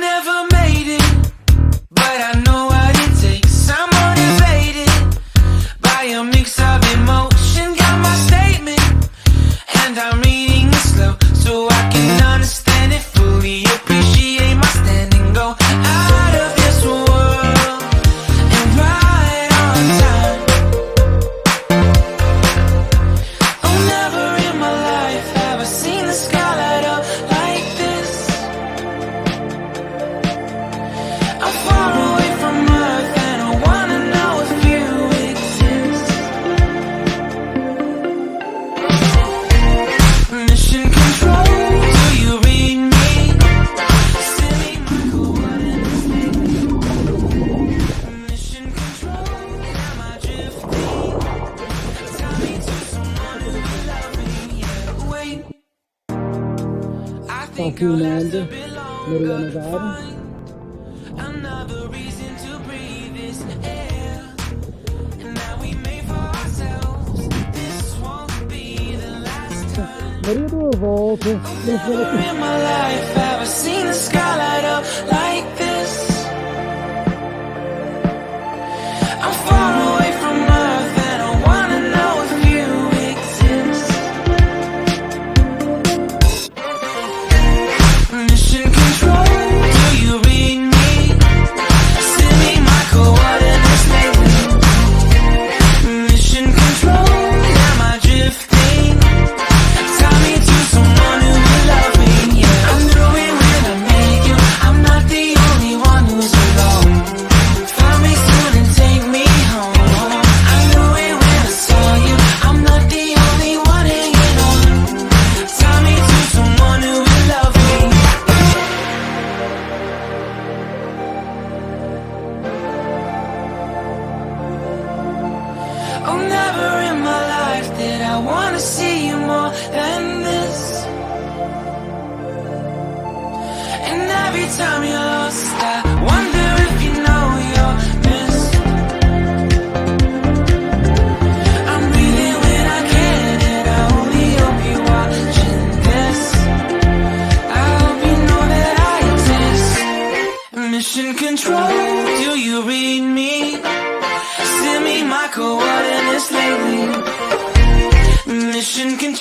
never made it, but I know what it takes. I'm motivated by a mix of emotion. Got my statement, and I'm reading it slow so I can understand it fully. Appreciate my stand and go out of this world and right on time. Oh, never in my life have I seen the sky light up like this. I'm far away from Earth and I wanna know if you exist. Mission control, do you read me? Send me my coordinates. Mission control, am I drifting? Tell me to someone who will love me. Yeah, wait. I think I'll have to belong to find another reason to breathe this air. And now we made for ourselves. This won't be the last time. Never in my life have I seen the sky light up like this. I'm far away from Earth and I wanna know if you exist. Mission control, do you read me? Send me my coordinates lately. Mission control, am I drifting? Tell me to someone who will love me. Yeah, I knew it when I met you. I'm not the only one who's alone. Find me soon and take me home. I knew it when I saw you. I'm not the only one hanging on. Tell me to someone who will love me. Oh, never in my life did I wanna see you more than this. And every time you're lost, I wonder if you know you're missed. I'm breathing when I can, and I only hope you're watching this. I hope you know that I exist. Mission control, do you read me? Send me my coordinates lately. Mission control.